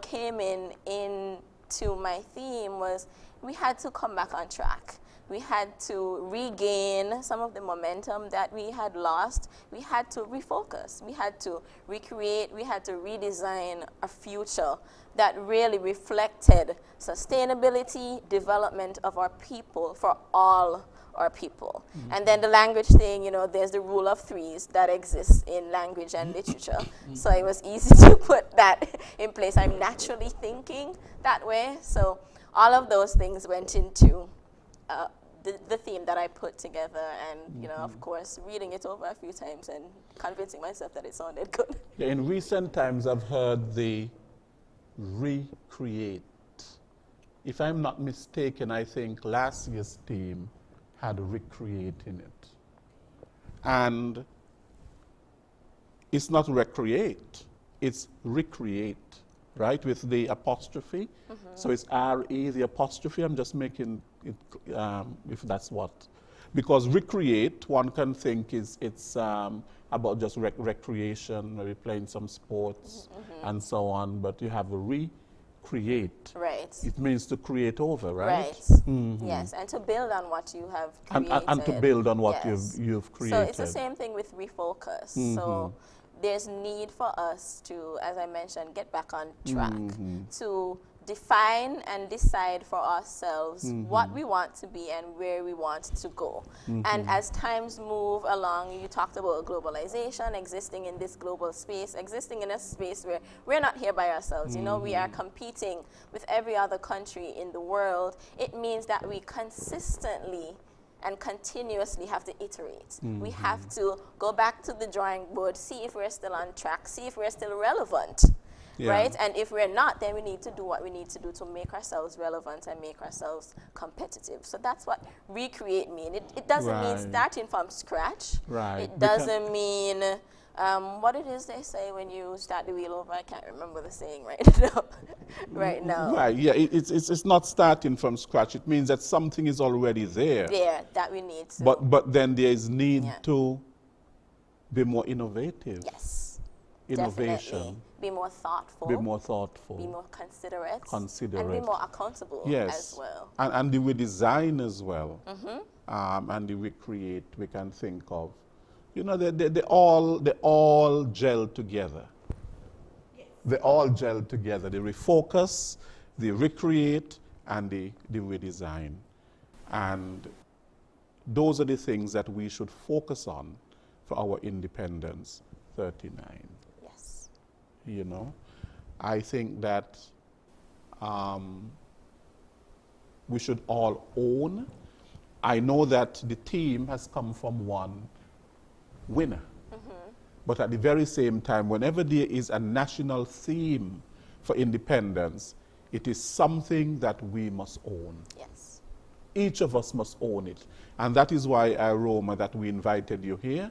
came into my theme was we had to come back on track. We had to regain some of the momentum that we had lost. We had to refocus. We had to recreate. We had to redesign a future that really reflected sustainability, development of our people for all our people. And then the language thing, you know, there's the rule of threes that exists in language and literature. So it was easy to put that in place. I'm naturally thinking that way. So all of those things went into the theme that I put together, and you know, of course, reading it over a few times and convincing myself that it sounded good. Yeah, in recent times, I've heard the recreate. If I'm not mistaken, I think last year's theme had recreate in it. And it's not recreate, it's recreate, right, with the apostrophe. So it's R-E, the apostrophe. I'm just making it, if that's what. Because recreate, one can think it's about just recreation, maybe playing some sports and so on, but you have a recreate. Right. It means to create over, right? Right. Yes, and to build on what you have created. And to build on what Yes. you've created. So it's the same thing with refocus. So there's need for us to, as I mentioned, get back on track, to define and decide for ourselves what we want to be and where we want to go. And as times move along, you talked about globalization, existing in this global space, existing in a space where we're not here by ourselves. You know, we are competing with every other country in the world. It means that we consistently and continuously have to iterate. We have to go back to the drawing board, see if we're still on track, see if we're still relevant. Yeah. Right? And if we're not, then we need to do what we need to do to make ourselves relevant and make ourselves competitive. So that's what recreate mean. It doesn't mean starting from scratch. Right. It doesn't mean what it is they say when you start the wheel over. I can't remember the saying right now. Right now. Right, yeah, it's not starting from scratch. It means that something is already there. There, that we need to. But then there is need to be more innovative. Yes. Innovation. Definitely. Be more thoughtful. Be more thoughtful. Be more considerate. Considerate. And be more accountable Yes. as well. And we design as well. And we create, we can think of. You know, they all gel together. Yes. They all gel together. They refocus, they recreate, and they redesign. And those are the things that we should focus on for our Independence 39. Yes. You know, I think that we should all own. I know that the team has come from one winner. But at the very same time, whenever there is a national theme for independence, it is something that we must own. Yes. Each of us must own it. And that is why, Roma, that we invited you here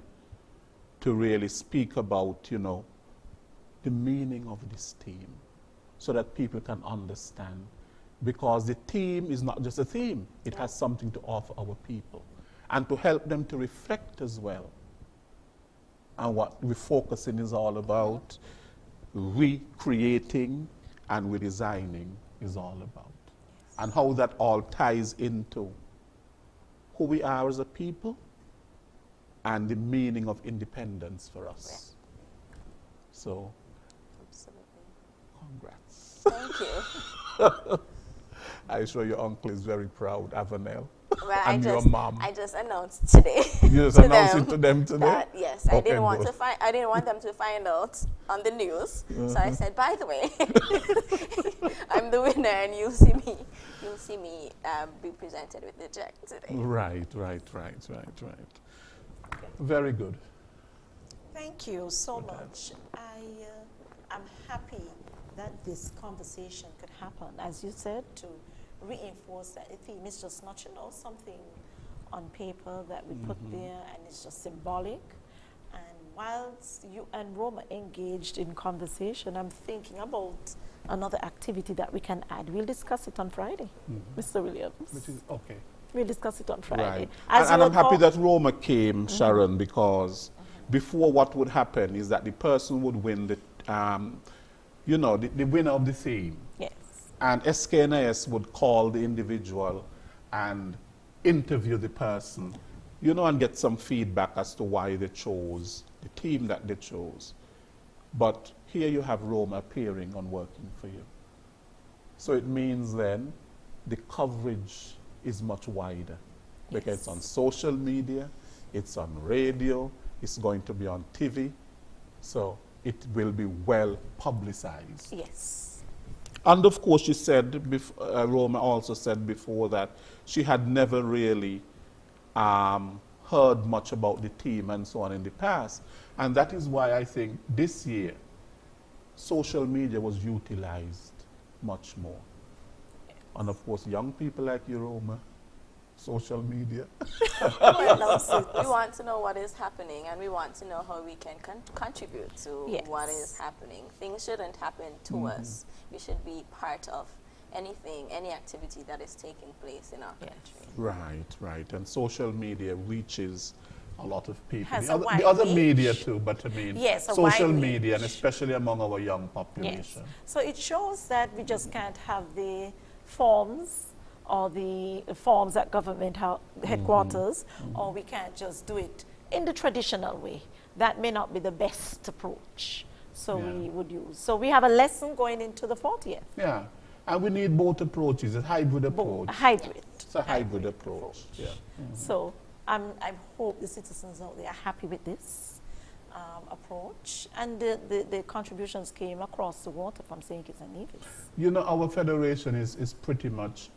to really speak about, you know, the meaning of this theme so that people can understand. Because the theme is not just a theme. It has something to offer our people. And to help them to reflect as well. And what refocusing is all about, recreating and redesigning is all about. Yes. And how that all ties into who we are as a people and the meaning of independence for us. Yeah. So, absolutely. Congrats. Thank you. I'm sure your uncle is very proud, Avanel. Well, and your mom. I just announced today. You just announced it to them today? That, yes, okay, I didn't want them to find out on the news. So I said, by the way, I'm the winner, and you'll see me be presented with the check today. Right. Very good. Thank you so much. I'm happy that this conversation could happen, as you said, to reinforce that the theme is just not, you know, something on paper that we put there and it's just symbolic. And whilst you and Roma engaged in conversation, I'm thinking about another activity that we can add. We'll discuss it on Friday, Mr. Williams. Which is okay. We'll discuss it on Friday. Right. And I'm happy that Roma came, Sharon, because before what would happen is that the person would win the, you know, the winner of the theme. Yes. And SKNIS would call the individual and interview the person, you know, and get some feedback as to why they chose the team that they chose. But here you have Roma appearing on Working for You. So it means then the coverage is much wider. Because it's on social media, it's on radio, it's going to be on TV. So it will be well publicized. Yes. And of course, she said, Roma also said before that she had never really heard much about the team and so on in the past. And that is why I think this year, social media was utilized much more. And of course, young people like you, Roma, social media. We want to know what is happening, and we want to know how we can contribute to what is happening. Things shouldn't happen to us. We should be part of anything, any activity that is taking place in our country. Right, right. And social media reaches a lot of people. Has The other media too, but I mean, social media, and especially among our young population. So it shows that we just can't have the forms or the forms at government headquarters, or we can't just do it in the traditional way. That may not be the best approach. So we would use. So we have a lesson going into the 40th. Yeah, and we need both approaches, a hybrid approach. A hybrid. It's a hybrid approach. Yeah. So I hope the citizens out there are happy with this approach, and the contributions came across the water from St. Kitts and Nevis. You know, our federation is pretty much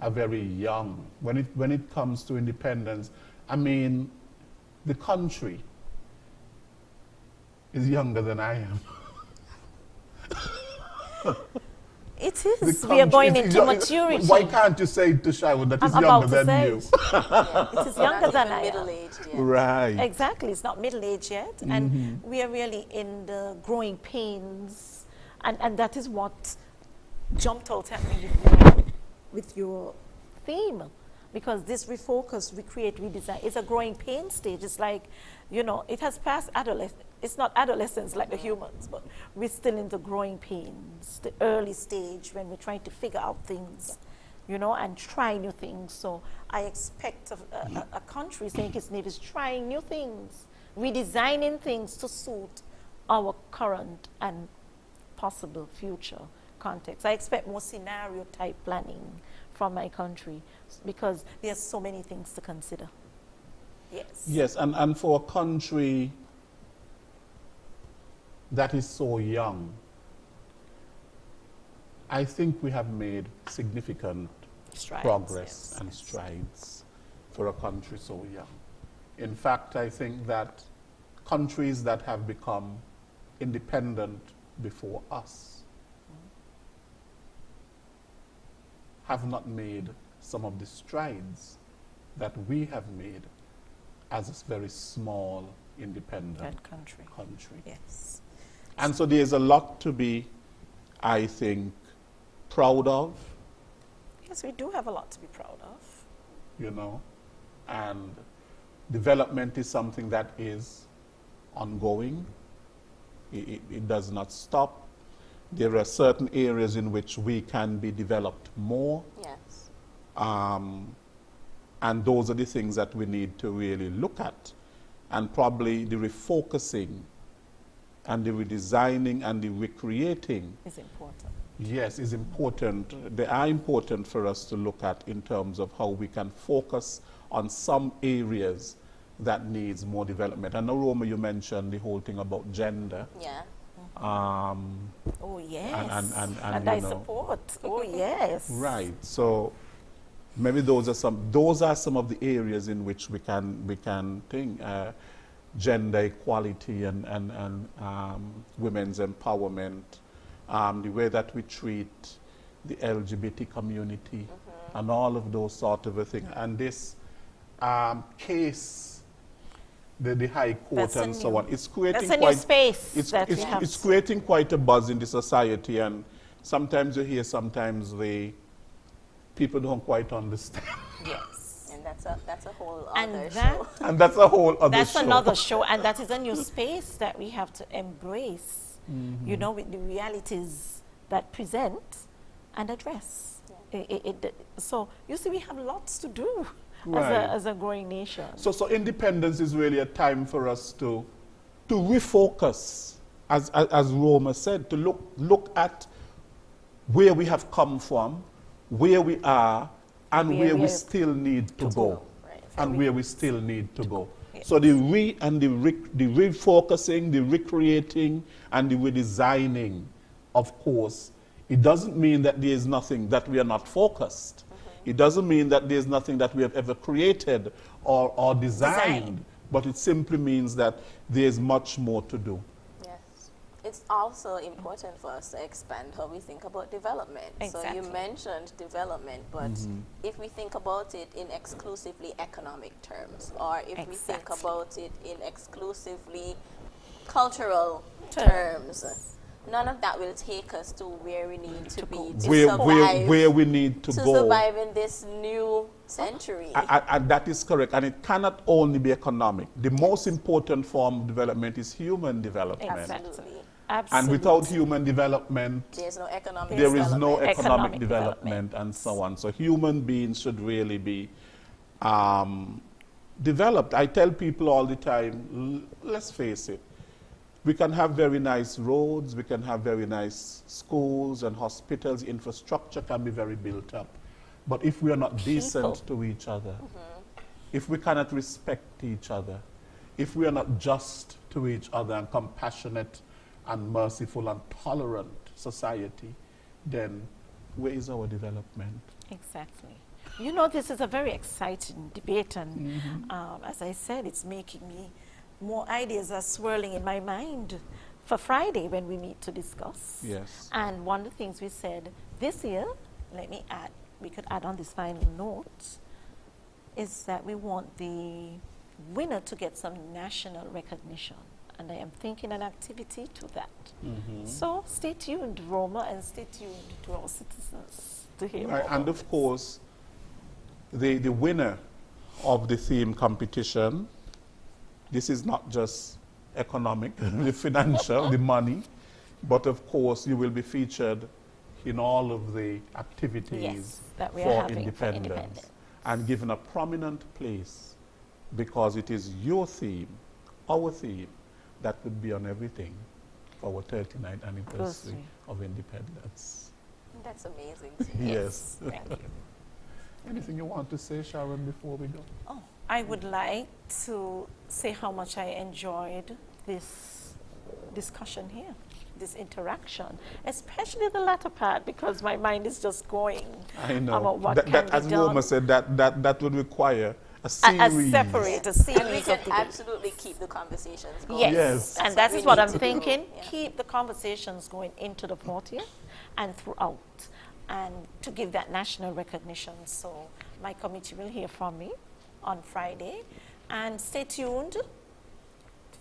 a very young. When it comes to independence, I mean, the country is younger than I am. It is. We are going into maturity. Why can't you say to Shaiwo that it's younger than you? It is younger than I am. Middle-aged yet. Right. Exactly. It's not middle-aged yet. And we are really in the growing pains. And that is what jumped out at me with your theme. Because this refocus, recreate, redesign, it's a growing pain stage. It's like, you know, it has passed adolescence. It's not adolescence like the humans, but we're still in the growing pains, the early stage when we're trying to figure out things, you know, and try new things. So I expect a country, St. Kitts and Nevis, trying new things, redesigning things to suit our current and possible future context. I expect more scenario type planning from my country because there's so many things to consider. Yes. Yes, and for a country that is so young, I think we have made significant progress and strides for a country so young. In fact, I think that countries that have become independent before us have not made some of the strides that we have made as a very small, independent country. Yes. And so there's a lot to be, I think, proud of. Yes, we do have a lot to be proud of. You know, and development is something that is ongoing. It does not stop. There are certain areas in which we can be developed more. Yes. And those are the things that we need to really look at. And probably the refocusing and the redesigning and the recreating is important. Yes, is important. They are important for us to look at in terms of how we can focus on some areas that needs more development. I know, Roma, you mentioned the whole thing about gender. Yeah. Oh, yes. And I support. Oh, yes. Right. So maybe those are some of the areas in which we can think gender equality and women's empowerment, the way that we treat the LGBT community, and all of those sort of a thing. And this case, the High Court and so on, it's creating it's creating quite a buzz in the society, and sometimes you hear, sometimes the people don't quite understand. Yes, and that's a whole other show. And that's a whole other that's show. Another show, and that is a new space that we have to embrace, you know, with the realities that present and address. Yeah. So, you see, we have lots to do. Right. As a growing nation. So independence is really a time for us to refocus, as Roma said, to look at where we have come from, where we are, and where we still need to go. Right. And where we still need to go. Yes. So the refocusing, the recreating, and the redesigning, of course, It doesn't mean that there is nothing, that we are not focused. It doesn't mean that there's nothing that we have ever created or designed, but it simply means that there's much more to do. Yes. It's also important for us to expand how we think about development. Exactly. So you mentioned development, but if we think about it in exclusively economic terms, or if we think about it in exclusively cultural terms, none of that will take us to where we need to be to survive. Where we need to go. survive in this new century. And that is correct. And it cannot only be economic. The most important form of development is human development. Absolutely. And without human development, There's no economic there is no development. economic development and so on. So human beings should really be developed. I tell people all the time, let's face it, we can have very nice roads, we can have very nice schools and hospitals, infrastructure can be very built up. But if we are not decent to each other, if we cannot respect each other, if we are not just to each other and compassionate and merciful and tolerant society, then where is our development? Exactly. You know, this is a very exciting debate, and as I said, it's making me, more ideas are swirling in my mind for Friday when we meet to discuss. Yes. And one of the things we said this year, let me add, we could add on this final note, is that we want the winner to get some national recognition. And I am thinking an activity to that. So stay tuned, Roma, and stay tuned to our citizens to hear more. Right, and of course, the winner of the theme competition, this is not just economic, the financial, the money, but of course you will be featured in all of the activities that we are for having independence and given a prominent place because it is your theme, our theme, that would be on everything for our 39th anniversary of independence. That's amazing. Yes. Thank you. Anything you want to say, Sharon, before we go? Oh, I would like to say how much I enjoyed this discussion here, this interaction, especially the latter part, because my mind is just going about what can be as done. Roma said, that would require a series. A series And we can of debates. absolutely keep the conversations going. Yes, Yes. and That's that what is we what need I'm to do. thinking. Yeah. Keep the conversations going into the 40th and throughout, and to give that national recognition. So my committee will hear from me on Friday, and stay tuned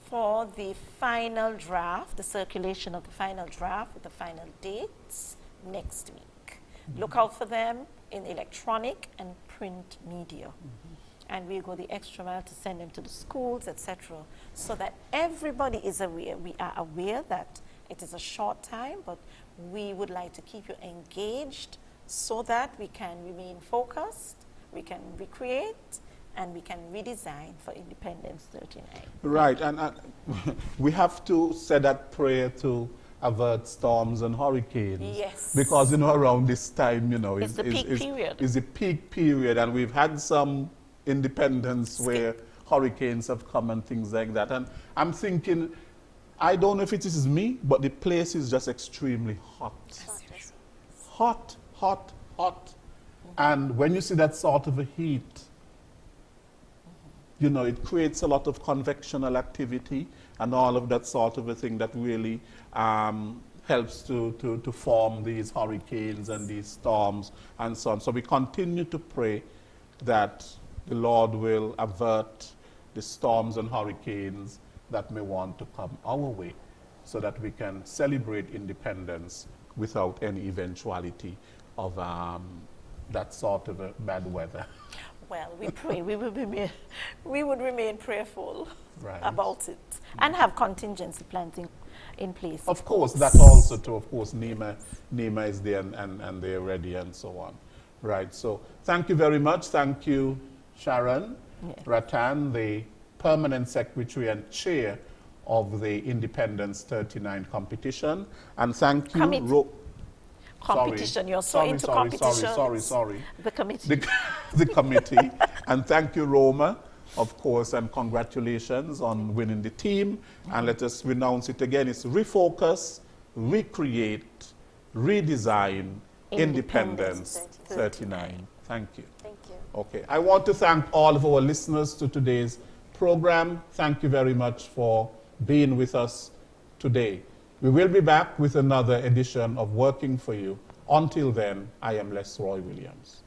for the final draft, the circulation of the final draft with the final dates next week. Look out for them in electronic and print media. And we go the extra mile to send them to the schools, etc., so that everybody is aware. We are aware that it is a short time, but we would like to keep you engaged so that we can remain focused, we can recreate, and we can redesign for Independence 39. Right, and we have to say that prayer to avert storms and hurricanes. Yes. Because, around this time, It's the peak period. It's the peak period, and we've had some independence where hurricanes have come and things like that. And I'm thinking, I don't know if it is me, but the place is just extremely hot. Hot, hot, hot. And when you see that sort of a heat, it creates a lot of convectional activity and all of that sort of a thing that really helps to form these hurricanes and these storms and so on. So we continue to pray that the Lord will avert the storms and hurricanes that may want to come our way so that we can celebrate independence without any eventuality of that sort of a bad weather. Well, we pray. we would remain prayerful Right. about it and have contingency plans in place. Of course, that also too, of course, NEMA is there and they're ready and so on. Right, so thank you very much. Thank you, Sharon Rattan, the Permanent Secretary and Chair of the Independence 39 competition. And thank you, competition. You're so into competition. Sorry. The committee. The committee. And thank you, Roma, of course, and congratulations on winning the team. And let us renounce it again. It's refocus, recreate, redesign Independence Independence 39. Thank you. Thank you. Okay, I want to thank all of our listeners to today's program. Thank you very much for being with us today. We will be back with another edition of Working for You. Until then, I am Les Roy Williams.